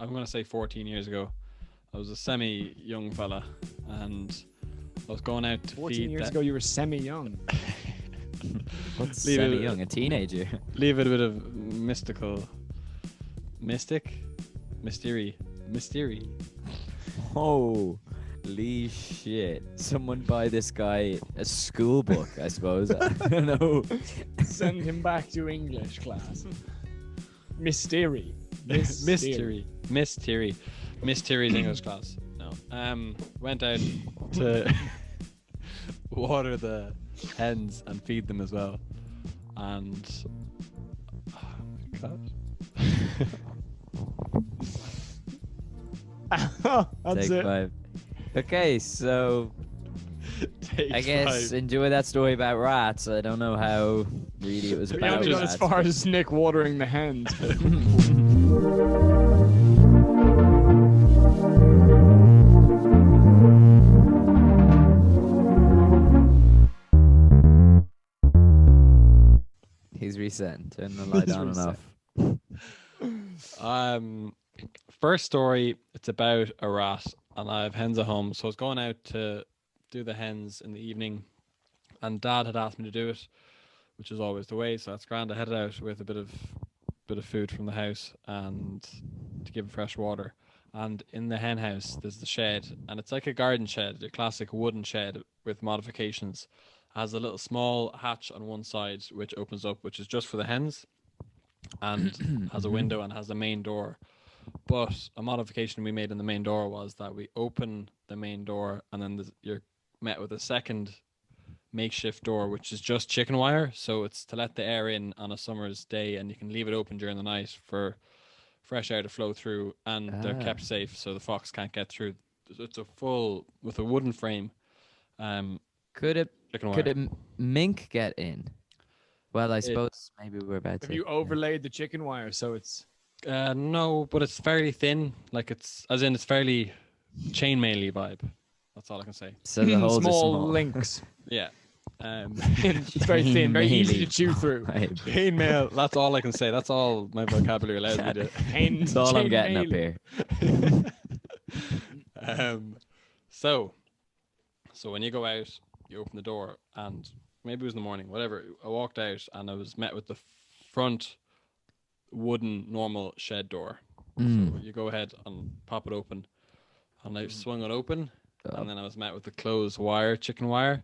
I'm going to say 14 years ago. I was a semi-young fella, and I was going out to 14 feed. years ago, you were semi-young. What's semi-young? A teenager. Leave it a bit of mystery. Holy shit. Someone buy this guy a school book, I suppose. I don't know. Send him back to English class. Mystery. Mystery's English class. No. Went out to water the hens and feed them as well. And oh my god. That's Take it. 5. Okay, so I guess 5. enjoy that story about rats. I don't know how really it was We about only got rats. as far as Nick watering the hens. He's resetting. Turn the light on and off. First story, it's about a rat, and I have hens at home. So I was going out to do the hens in the evening, and Dad had asked me to do it, which is always the way. So that's grand. I headed out with a bit of food from the house and to give it fresh water. And in the hen house, there's the shed, and it's like a garden shed, a classic wooden shed with modifications. It has a little small hatch on one side which opens up, which is just for the hens, and has a window and has a main door. But a modification we made in the main door was that we open the main door, and then you're met with a second makeshift door, which is just chicken wire. So it's to let the air in on a summer's day, and you can leave it open during the night for fresh air to flow through, and they're kept safe so the fox can't get through. It's a full with a wooden frame. Could a Chicken wire. mink get in? Well, I suppose maybe we're about to. Have you overlaid the chicken wire so it's... No, but it's fairly thin. Like it's fairly chainmail-y vibe. That's all I can say. So the holes are small links. Yeah. It's very thin, very easy to chew through. Chainmail. That's all I can say. That's all my vocabulary allows me to. That's all I'm getting up here. So when you go out, you open the door, and maybe it was in the morning, whatever. I walked out, and I was met with the front wooden normal shed door. So you go ahead and pop it open, and I swung it open, and then I was met with the closed wire, chicken wire,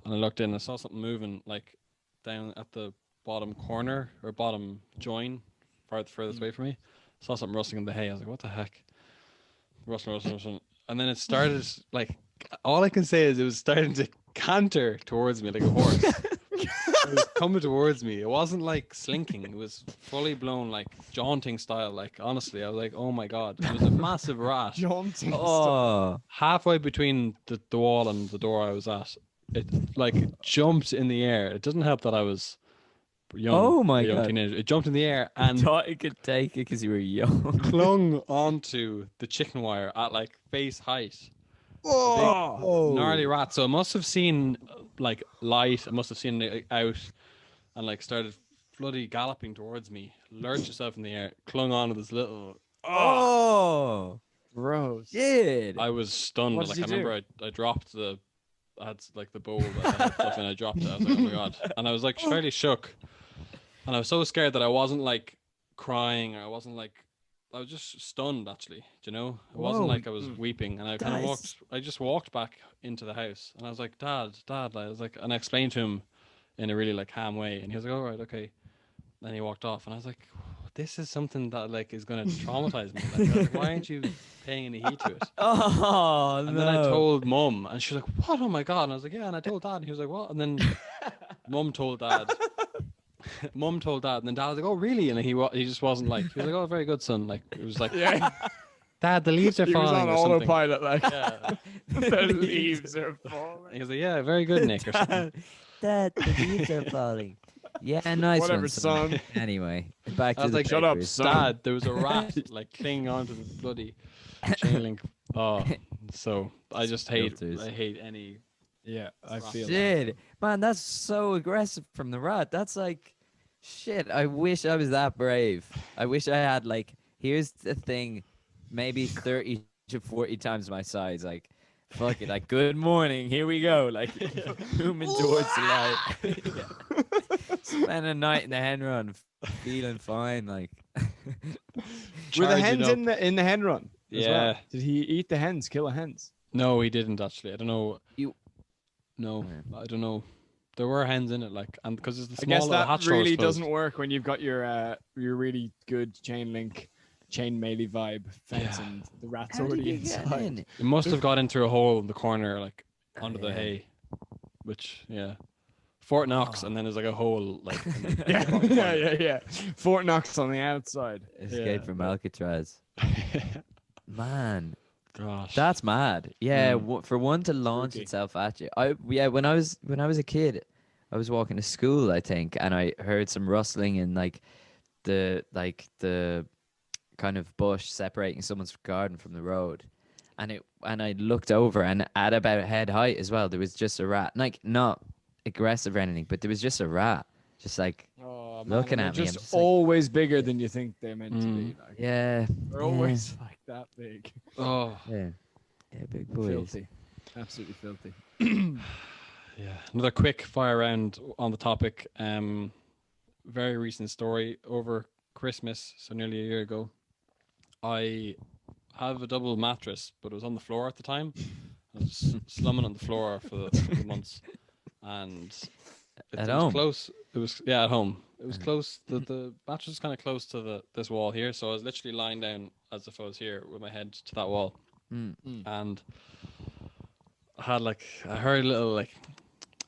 and I looked in and I saw something moving like down at the bottom corner or bottom join, furthest away from me. Saw something rustling in the hay. I was like, what the heck? Rustling. And then it started like, all I can say is it was starting to canter towards me like a horse. It was coming towards me. It wasn't like slinking. It was fully blown, like jaunting style. Like honestly, I was like, "Oh my god!" It was a massive rat. Jaunting. Oh, Halfway between the wall and the door I was at, it like jumped in the air. It doesn't help that I was young. Oh my a young God. teenager. It jumped in the air I and thought you could take it because you were young. clung onto the chicken wire at like face height. Oh. Gnarly rat. So it must have seen like light. It must have seen it out and like started bloody galloping towards me. Lurched itself in the air, clung on to this little. Oh, Gross. did. I was stunned. What Like did I you remember, I dropped I had like the bowl that I had stuff in. I dropped it. I was like, oh my god, and I was like fairly shook, and I was so scared that I wasn't like crying or I wasn't like. I was just stunned, actually. Do you know? It wasn't like I was weeping, and I kind of walked. I just walked back into the house, and I was like, "Dad." I was like, and I explained to him in a really like calm way, and he was like, "All right, okay." Then he walked off, and I was like, "This is something that like is going to traumatize me. Like, I was like, why aren't you paying any heed to it?" Oh, And then I told Mum, and she was like, "What? Oh my god!" And I was like, "Yeah." And I told Dad, and he was like, "What?" And then Mum told Dad. Mum told Dad, and then Dad was like, "Oh, really?" And he just wasn't like, he was like, "Oh, very good, son." Like it was like, Yeah. "Dad, the leaves are He was falling." on or something. autopilot, like. Yeah. The leaves are And falling. he was like, "Yeah, very good, Nick," or something. Dad, the leaves are falling. Yeah, nice Whatever, one, son. Anyway, back I to was the like, "Shut up, papers. son." Dad, there was a rat like clinging onto the bloody chain link. Oh, so I just hate. Filters. I hate any. Yeah, I feel that. Shit, man, that's so aggressive from the rat. That's like, shit. I wish I was that brave. I wish I had like. Here's the thing, maybe 30 to 40 times my size. Like, fuck it. Like, good morning. Here we go. Like, moving towards the light. Yeah. Spend a night in the hen run, feeling fine. Like, Were the Charging hens up. in the hen run? As well? Yeah. Did he eat the hens? Kill the hens? No, he didn't actually. I don't know. You- No, Okay. I don't know. There were hens in it, like, and because it's the I small guess little that hatch door was really closed. doesn't work when you've got your really good chain melee vibe fence, Yeah. and the rat's How did already you get inside. in? It must have got into a hole in the corner, like under the Yeah. hay, which Fort Knox, Oh. and then there's like a hole, like in the Yeah, bottom corner. yeah. Fort Knox on the outside. Escape Yeah. from Alcatraz. Man, Gosh, that's mad. Yeah, Mm. for one to launch Spooky. itself at you. When I was a kid, I was walking to school, I think, and I heard some rustling in the kind of bush separating someone's garden from the road. And I looked over, and at about head height as well, there was just a rat. Like, not aggressive or anything, but there was just a rat. Just like, Oh, man, Looking and they're at me, I'm just just like- always bigger than you think they're meant to be. Like, yeah. they're always like that big. oh Yeah. Yeah, big boys. Filthy, absolutely filthy. yeah. Another quick fire round on the topic. Very recent story over Christmas, so nearly a year ago. I have a double mattress, but it was on the floor at the time. I was slumming on the floor for the months, and At it was home? close. It was at home. It was close. The mattress was kind of close to this wall here, so I was literally lying down as if I was here with my head to that wall, and I heard a little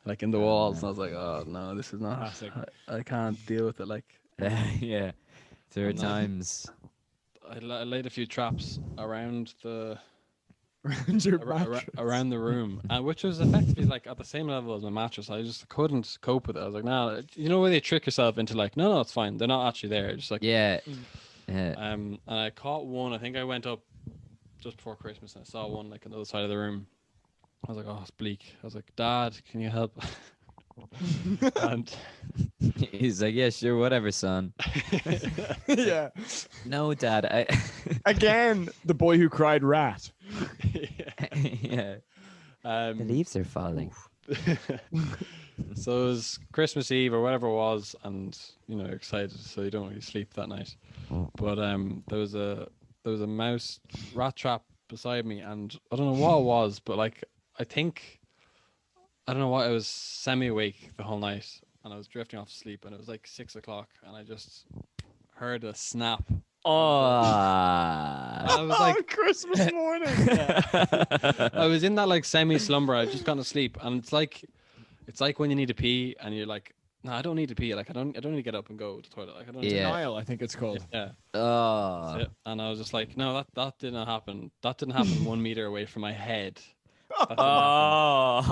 like in the walls, and I was like, oh no, this is not. Classic. I can't deal with it. Like Yeah. There are And, times. I laid a few traps around Around your mattress. around the room, and which was effectively like at the same level as my mattress. I just couldn't cope with it. I was like, nah, you know where they trick yourself into like, no, it's fine. They're not actually there. Just like, Yeah. Yeah. and I caught one. I think I went up just before Christmas, and I saw one like on the other side of the room. I was like, oh, it's bleak. I was like, Dad, can you help? And He's like, yeah, sure, whatever, son. Yeah. No, Dad. Again, the boy who cried rat. Yeah. The um, leaves are falling. so it was Christmas Eve or whatever it was, and you're excited, so you don't really sleep that night. But there was a mouse rat trap beside me, and I don't know what it was, but like I don't know what, I was semi-awake the whole night, and I was drifting off to sleep, and it was like 6 o'clock, and I just heard a snap. Oh. I was like, Christmas morning. I was in that like semi-slumber. I just gone to sleep, and it's like when you need to pee, and you're like, no, I don't need to pee. Like I don't need to get up and go to the toilet. Like I don't. Need Yeah. Denial, I think it's called. Yeah. Oh. That's it. And I was just like, no, that didn't happen. That didn't happen 1 meter away from my head. That didn't happen.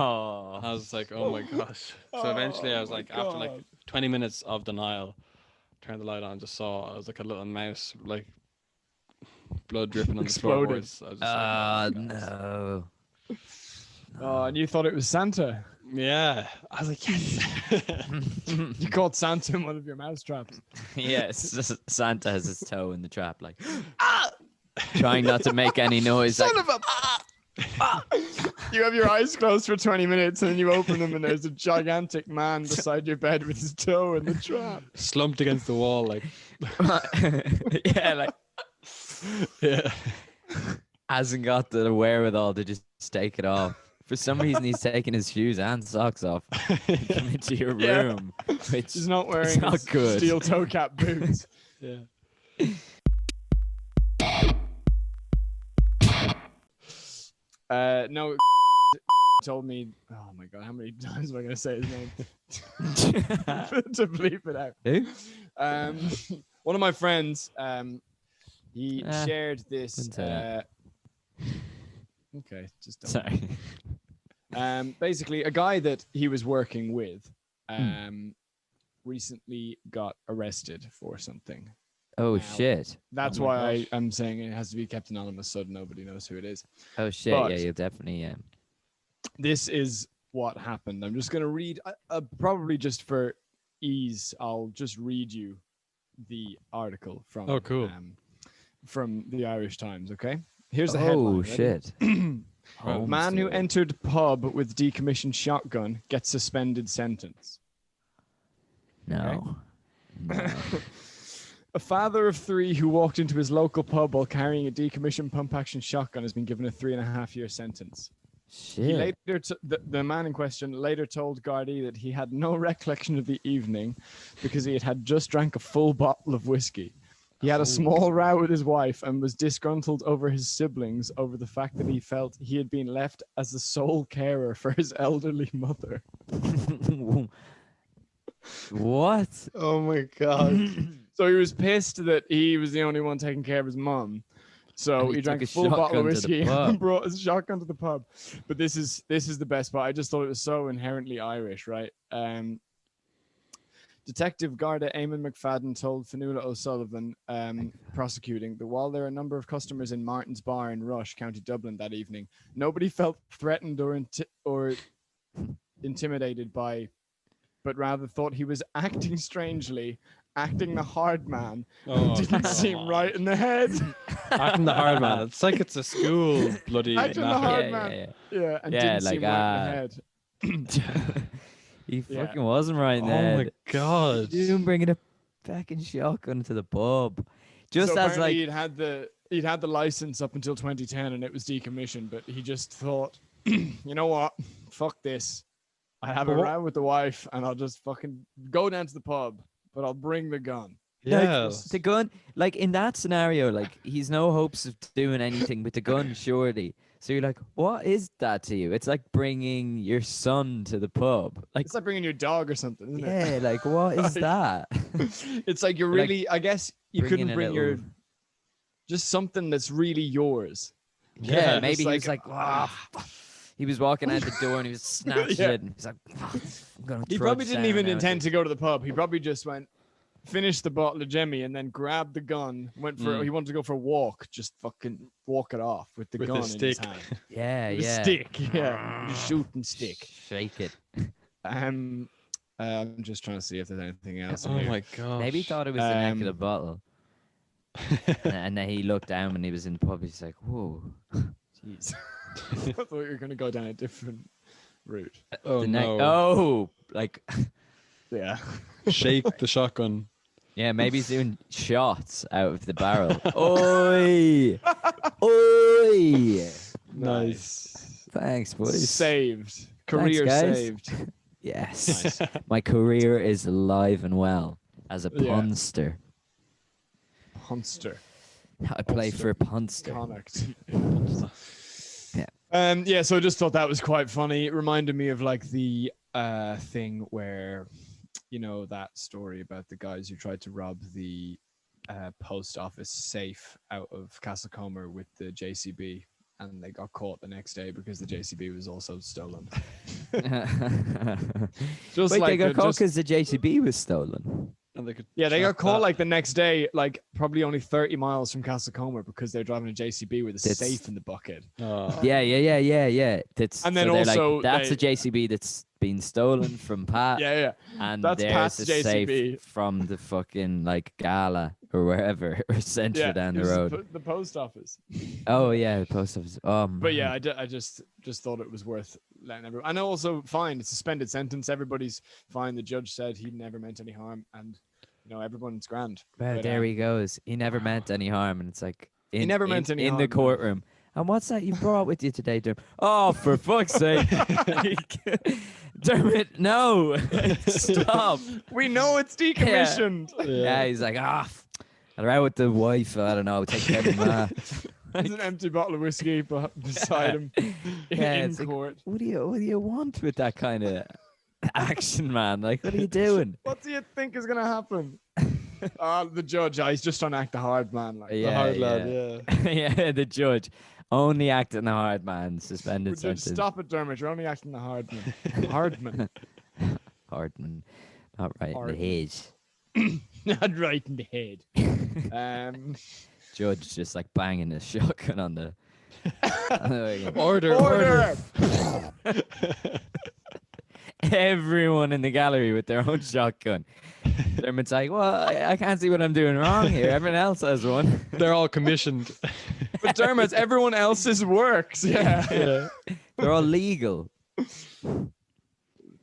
Oh. I was like, oh my gosh. So eventually I was like, after like 20 minutes of denial, turned the light on, just saw I was like a little mouse, like blood dripping on Exploded. the floorboards. I was just like, oh my gosh. No. Oh, and you thought it was Santa. Yeah. I was like, yes. You caught Santa in one of your mouse traps. Yes, Santa has his toe in the trap, like trying not to make any noise. Like, Son of a. You have your eyes closed for 20 minutes, and then you open them, and there's a gigantic man beside your bed with his toe in the trap. Slumped against the wall, like, yeah, like yeah. hasn't got the wherewithal to just take it off. For some reason, he's taking his shoes and socks off come into your Yeah. room, which He's not wearing it's not his good. steel toe cap boots. Yeah. No, told me. Oh my god, how many times am I gonna say his name to bleep it out? Who? One of my friends, he shared wouldn't this. say that. Okay, just don't. Sorry. Basically, a guy that he was working with, recently got arrested for something. Oh Now, shit. That's Oh my why gosh. I'm saying it has to be kept anonymous so nobody knows who it is. Oh shit. But- Yeah, you'll definitely. This is what happened. I'm just going to read, probably just for ease, I'll just read you the article from Oh, cool. from the Irish Times. Okay, here's the Oh headline. Ready? shit! Home Man who story. entered pub with decommissioned shotgun gets suspended sentence. No. No. A father of 3 who walked into his local pub while carrying a decommissioned pump-action shotgun has been given a 3.5-year sentence. He Shit. later, the man in question later told Gardaí that he had no recollection of the evening because he had just drank a full bottle of whiskey. He had a small row with his wife and was disgruntled over his siblings over the fact that he felt he had been left as the sole carer for his elderly mother. What? Oh my God. So he was pissed that he was the only one taking care of his mum. So And he he drank took a a full bottle of shotgun to the whiskey pub. and brought his shotgun to the pub. But this is the best part. I just thought it was so inherently Irish, right? Detective Garda Eamon McFadden told Fionnuala O'Sullivan, prosecuting, that while there are a number of customers in Martin's Bar in Rush, County Dublin, that evening, nobody felt threatened or intimidated by, but rather thought he was acting strangely, acting the hard man, Oh, didn't come seem on. right in the head. Acting the hard man. It's like it's a school bloody Acting the matter. hard Yeah, man. yeah, Yeah, and Yeah, didn't like, seem right in the head. He Yeah. fucking wasn't right in the Oh head. my god. Dude, bringing a fucking shotgun to the pub. Just So as apparently like, he'd had the license up until 2010 and it was decommissioned, but he just thought, you know what? Fuck this. I have a But what- row with the wife and I'll just fucking go down to the pub, but I'll bring the gun. Yes. the gun, like in that scenario, like he's no hopes of doing anything with the gun, surely. So you're like, what is that to you? It's like bringing your son to the pub. Like, It's like bringing your dog or something, isn't it? yeah, like what is Like, that? It's like you're Like, really, I guess you bringing couldn't a bring your, little- just something that's really yours. Yeah, Yeah. maybe Just he was like, he was walking out the door and he was snatching Yeah. it, and he's like, I'm gonna He throw probably this didn't down even now. intend to go to the pub. He probably just went, finished the bottle of Jemmy, and then grabbed the gun. Went for. He wanted to go for a walk. Just fucking walk it off with the With a gun in his stick. hand. Yeah, With a yeah. stick. Yeah, the shooting stick. Shake it. I'm just trying to see if there's anything else. in Oh here. my god. Maybe he thought it was the neck of the Um, bottle. And then he looked down when he was in the pub. He's like, whoa. Jeez. I thought you were gonna go down a different route. Oh The neck. no. Oh, like, Yeah. Shake the shotgun. yeah, maybe he's doing shots out of the barrel. Oi! Oi! Nice. Thanks, boys. Saved. Career guys. saved. Yes. Nice. My career is alive and well as a Yeah. punster. Punster. I play Punster. for Punster. Connacht. Yeah. Yeah, so I just thought that was quite funny. It reminded me of like the thing where, you know, that story about the guys who tried to rob the post office safe out of Castlecomer with the JCB, and they got caught the next day because the JCB was also stolen. Just Wait, like they got they're caught just- because the JCB was stolen. And they could yeah, they got track caught that. like the next day, like probably only 30 miles from Castlecomer because they're driving a JCB with a That's- safe in the bucket. Oh. Yeah. That's, And then so they're like, also that's they- a JCB that's been stolen from Pat. Yeah. And That's there's Pat's a JCB. safe from the fucking like gala or wherever or centre Yeah, down it the was road. the post office. Oh yeah, the post office. But yeah, I just thought it was worth letting everyone. And also, fine, it's a suspended sentence. Everybody's fine. The judge said he never meant any harm, and you know everyone's grand. Well, But, there he goes. He never meant any harm, and it's like in, never meant any in harm, the no. courtroom. And what's that you brought with you today, Dermot? Oh, for fuck's sake, Dermot! No, stop. We know it's decommissioned. Yeah, he's like I'll out with the wife. I don't know. Take care of ma. There's an empty bottle of whiskey beside him Yeah, in it's like, court. what do you want with that kind of action, man? Like, what are you doing? What do you think is gonna happen? The judge, he's just trying to act the hard man. Like, Yeah, hard yeah. lad, yeah. Yeah, the judge only acting the hard man. Suspended Judge, sentence. stop it, Dermot. You're only acting the hard man. Hard man. Hard man, not right Hard in the head. Not right in the head. Judge just like banging his shotgun on the. on the- Order. Order. everyone in the gallery with their own shotgun. Dermot's like, well, I can't see what I'm doing wrong here. Everyone else has one. They're all commissioned. But Dermot's everyone else's works. Yeah. Yeah. They're all legal.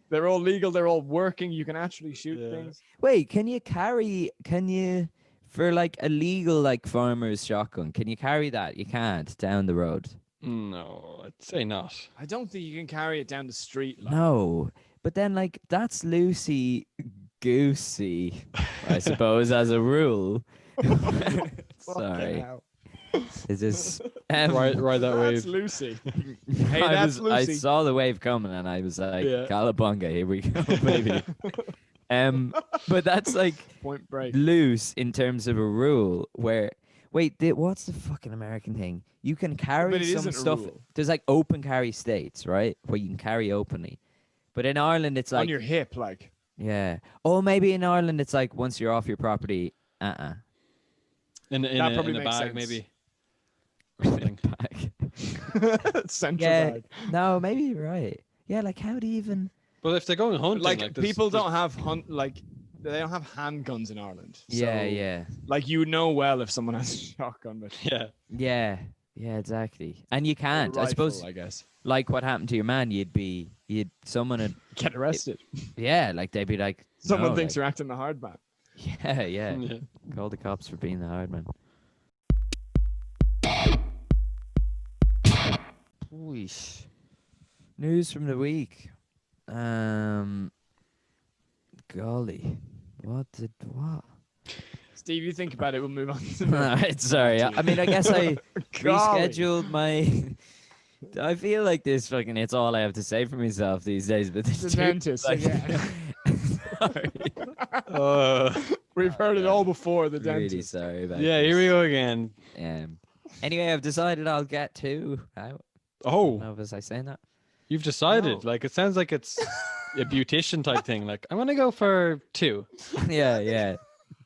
They're all legal. They're all working. You can actually shoot Yeah. things. Wait, can you, for like a legal like farmer's shotgun, can you carry that? You can't down the road. No, I'd say not. I don't think you can carry it down the street. Like. No. But then like that's loosey goosey, I suppose, as a rule. Fucking Sorry. hell. Is this Ride that That's wave. Lucy. Hey, I that's I Lucy. saw the wave coming and I was like, Yeah. Calabunga, here we go, baby. But that's like Point Break. loose in terms of a rule where wait, what's the fucking American thing? You can carry But it some isn't a stuff. rule. There's like open carry states, right? Where you can carry openly. But in Ireland it's like On your hip, like. yeah. Oh, maybe in Ireland it's like once you're off your property, In That a probably makes bag, sense. maybe. Or something. Central Yeah. bag. No, maybe you're right. Yeah, like how do you even But if they're going hunting, Like, there's- people there's- don't have they don't have handguns in Ireland. Yeah, So, yeah. Like you know well if someone has a shotgun, but Yeah. Yeah. Yeah, exactly. And you can't. I rifle, suppose I guess. like what happened to your man, someone would Get arrested. like they'd be like Someone no, thinks like, you're acting the hard man. yeah, yeah. Yeah. Call the cops for being the hard man. Weesh. News from the week. Golly. What? Steve, you think about it, we'll move on to Alright, sorry. I mean, I guess I Golly. rescheduled my. I feel like this fucking. It's all I have to say for myself these days. But the dentist again. Sorry. We've heard it all before, the Really dentist. sorry about Yeah, here we go again. Anyway, I've decided I'll get two. I don't Oh, know, was I saying that? you've decided. No. Like, it sounds like it's a beautician type thing. Like, I'm gonna go for 2. Yeah, yeah.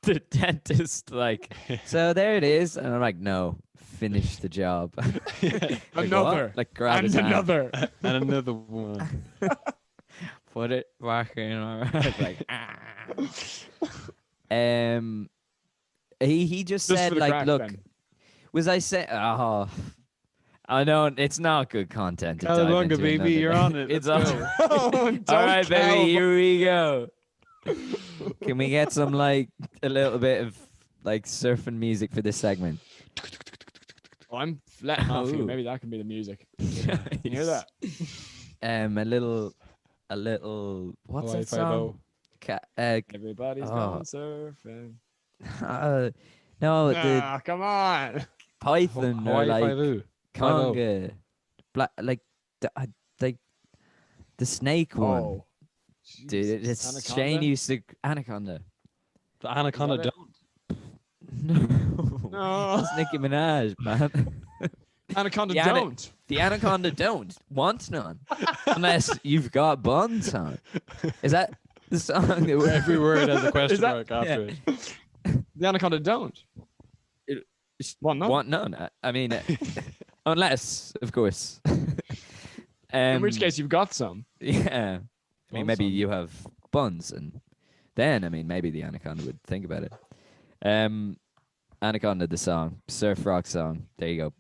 The dentist, like, so there it is. And I'm like, no, finish the job. Like, what? Another. Like, grab And his hand, another. And another one. put it back in. All right. Like, he just Just for said, the like, crack, look, then. was I say, oh, I know it's not good content. to dive Calabunga, into baby, another you're day. on it. It's Let's on. go. Oh, All don't right, baby, Cal- here we go. Can we get some like a little bit of like surfing music for this segment? Oh, I'm letting off here. Oh. Maybe that can be the music. You hear that? A little. What's Hawaii that song? Everybody's Oh. going surfing. No, the Ah, come on. Python or Hawaii like Five-O. conga, like the snake one. Oh. Dude, Jesus. it's Anaconda? Shane used to anaconda. The anaconda Is that it? don't. No, No. that's Nicki Minaj, man. Anaconda The ana- don't. The anaconda don't want none unless you've got buns on. Is that the song that we're Every word has a question that- mark after yeah. it. The anaconda don't. Want none? want none? I mean, unless, of course. In which case you've got some. yeah. I mean, maybe some. you have buns, and then I mean, maybe the anaconda would think about it. Anaconda, the song, surf rock song. There you go.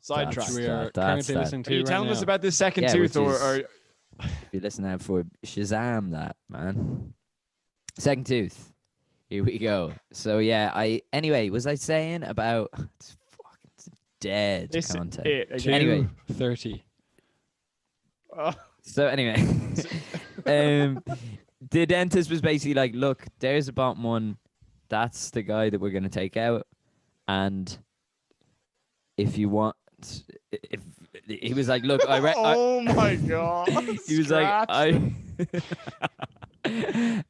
Sidetrack. That's We are that. currently That. listening Are to you right telling us now. about this second Yeah, tooth, which or is- If you listen out for Shazam, that man. Second tooth. Here we go. So yeah, anyway, was I saying about it's fucking dead this content? it again? Anyway. 30. Oh, So anyway, the dentist was basically like, "Look, there's a bottom one. That's the guy that we're gonna take out, and if you want, if he was like, look, oh my god. he was like, Scratch.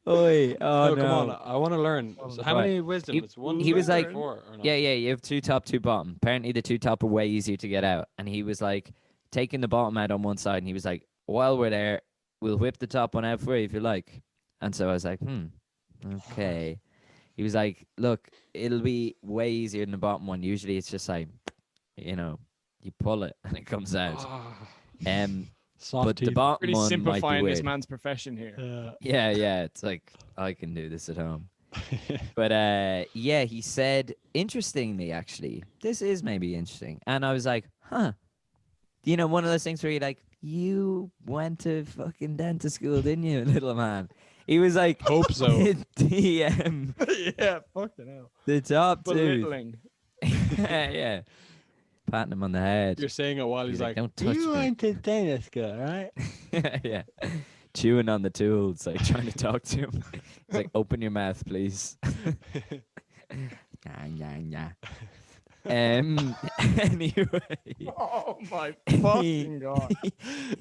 Oi, oh Oh, no. come on. I want to learn. So how Right. many wisdom? He- It's one. he was two, like- 4, or not? Yeah, you have 2 top, 2 bottom. Apparently, the 2 top are way easier to get out. And he was like, taking the bottom out on one side, and he was like, while we're there, we'll whip the top one out for you if you like. And so I was like, okay. He was like, look, it'll be way easier than the bottom one. Usually, it's just like, you pull it and it comes out. Ah. Soft but the teeth. bottom Pretty one might be simplifying this weird. man's profession here. Yeah. It's like I can do this at home. But yeah, he said, interestingly, actually, this is maybe interesting. And I was like, huh. You know, one of those things where you're like, you went to fucking dentist school, didn't you, little man? He was like, Hope so. Yeah, fucking hell. the top tooth. Belittling. Yeah. Patting him on the head. You're saying it while He's he's like, don't touch you me. went to dentist school, right? Yeah. Chewing on the tools, like trying to talk to him. It's like, open your mouth, please. Yeah. Anyway, Oh my fucking god.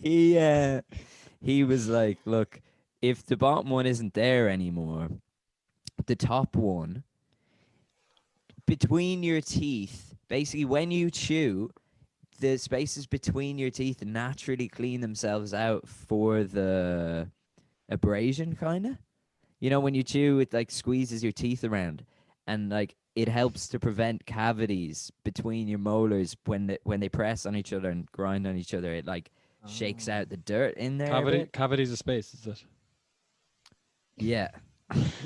he was like, look, if the bottom one isn't there anymore, the top one between your teeth, basically when you chew, the spaces between your teeth naturally clean themselves out for the abrasion, kind of. You know, when you chew, it like squeezes your teeth around, and like it helps to prevent cavities between your molars when they press on each other and grind on each other. It like shakes out the dirt in there. a bit. Cavities of space, is it? Yeah.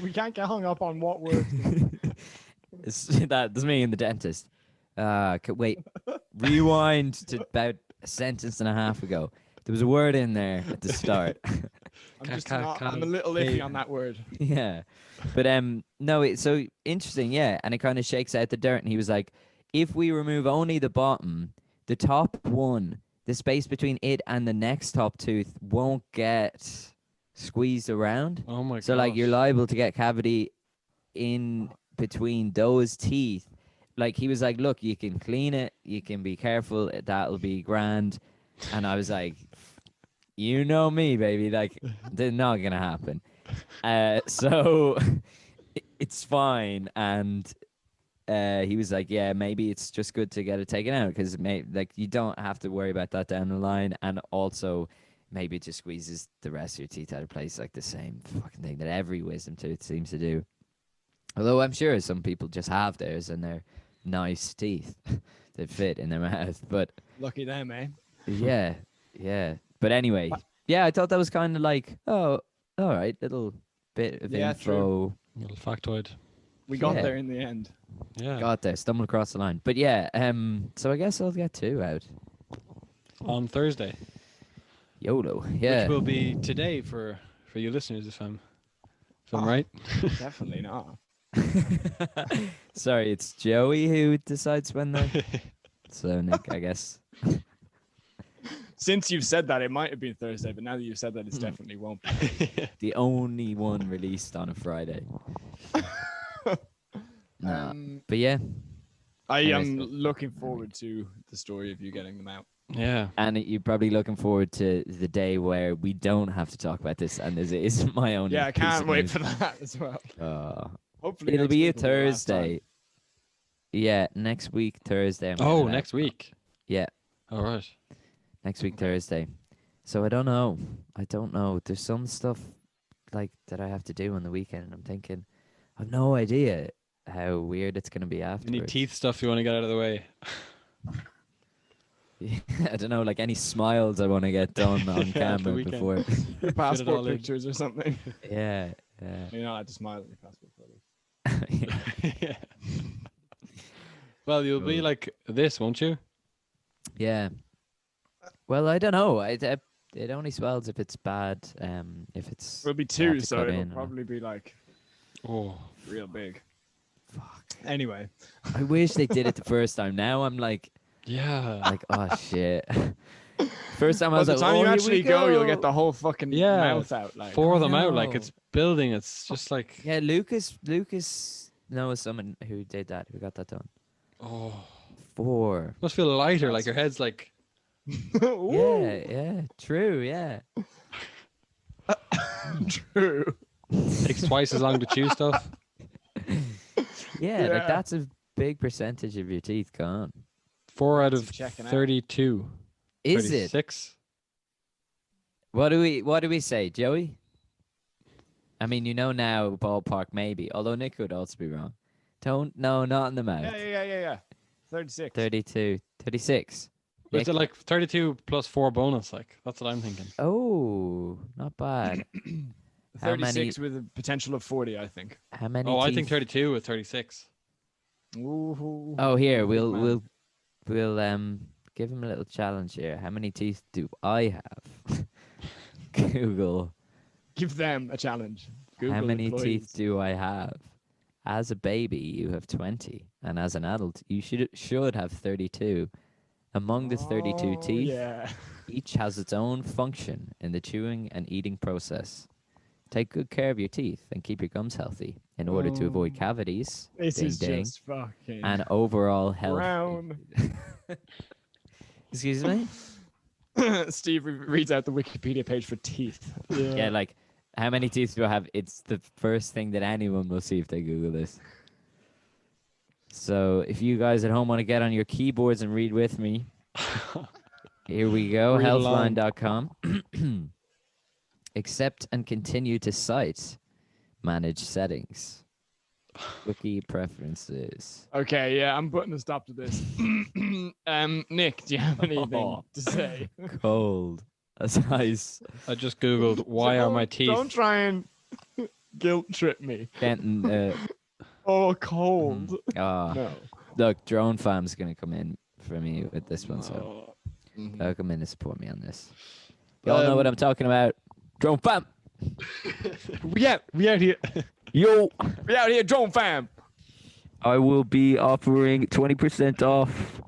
We can't get hung up on what word. That's me and the dentist. Wait, rewind to about a sentence and a half ago. There was a word in there at the start. I'm a little iffy on that word. Yeah, but no, it's so interesting. Yeah, and it kind of shakes out the dirt. And he was like, if we remove only the bottom, the top one, the space between it and the next top tooth won't get squeezed around. Oh my god. So like you're liable to get cavity in between those teeth. Like he was like, look, you can clean it, you can be careful, that'll be grand. And I was like, you know me, baby, like they're not gonna happen. So it's fine. And he was like, yeah, maybe it's just good to get it taken out because like you don't have to worry about that down the line. And also maybe it just squeezes the rest of your teeth out of place, like the same fucking thing that every wisdom tooth seems to do. Although I'm sure some people just have theirs and they're nice teeth that fit in their mouth. But Lucky them, eh? yeah. But anyway, yeah, I thought that was kind of like, oh, all right, little bit of Yeah, info. true. Little factoid. We got Yeah. there in the end. Yeah. Got there, stumbled across the line. But yeah, so I guess I'll get 2 out. On Thursday. YOLO. Yeah. Which will be today for you listeners, if I'm right. Definitely not. Sorry, it's Joey who decides when the. So Nick, I guess. Since you've said that, it might have been Thursday, but now that you've said that, it definitely won't be. The only one released on a Friday. Nah. But yeah. I Anyways, am looking forward to the story of you getting them out. Yeah. And you're probably looking forward to the day where we don't have to talk about this, and this is my own. Yeah, I can't wait for that as well. Hopefully, It'll next be a week will the last time. Thursday. Yeah, next week Thursday. I'm Oh, getting it next out. week. Yeah, All right. next week Thursday. So I don't know. There's some stuff like that I have to do on the weekend, and I'm thinking, I've no idea how weird it's gonna be after. Any teeth stuff you want to get out of the way? I don't know, like any smiles I want to get done on Yeah, the camera weekend. before. Your all passport in. pictures or something. Yeah. You're not allowed to smile at your passport photos. Yeah. Well, you'll be like this, won't you? Yeah. Well, I don't know. It only swells if it's bad. If it's It'll be they have 2, to so cut it'll in or- probably be like Oh. real big. Fuck. Anyway, I wish they did it the first time. Now I'm like, Yeah. oh shit. First time I by was the like, time oh, you here actually we go, you'll get the whole fucking Yeah. mouth out. Like, Four them out like no. it's building. It's just like Yeah, Lucas knows someone who did that, who got that done. oh, 4. must feel lighter. Like your head's like Yeah, true, yeah. True. takes twice as long to chew stuff. Yeah, like Yeah. that's a big percentage of your teeth gone. 4 out Keep of checking out. 32. Is it? 36. What do we say, Joey? I mean, you know now, ballpark maybe. Although Nick could also be wrong. No, not in the mouth. Yeah. 36. 32, 36. But is Nick? it like 32 plus 4 bonus? Like, that's what I'm thinking. Oh, not bad. How 36 with a potential of 40, I think. How many? Oh, I teeth? think 32 with 36. Ooh, Oh, here big man. we'll give him a little challenge here. How many teeth do I have? Google. Give them a challenge. Google How many teeth employees. do I have? As a baby, you have 20, and as an adult, you should have 32. Among the 32 Oh, teeth, yeah. each has its own function in the chewing and eating process. Take good care of your teeth and keep your gums healthy in order to avoid Oh, cavities, This ding is ding, just fucking and overall health. brown. Excuse me? Steve reads out the Wikipedia page for teeth. Yeah, like, how many teeth do I have? It's the first thing that anyone will see if they Google this. So if you guys at home want to get on your keyboards and read with me, here we go. Read along. Healthline.com. Accept and continue to cite. Manage settings. Cookie preferences. Okay, yeah, I'm putting a stop to this. Nick, do you have anything to say? Cold as ice. I just Googled, why are my teeth... Don't try and guilt trip me. Kenton, Oh, cold. no. Look, Drone Fam's going to come in for me with this one, so they'll come in and support me on this. Y'all know what I'm talking about. Drone Fam! We out here. Yo! We out here, drone fam. I will be offering 20% off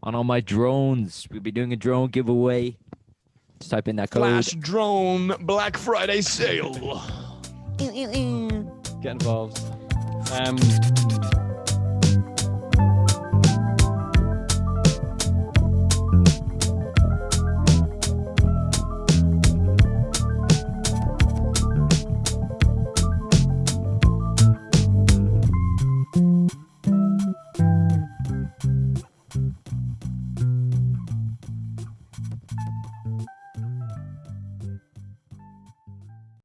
on all my drones. We'll be doing a drone giveaway. Just type in that code. Flash drone Black Friday sale. Get involved.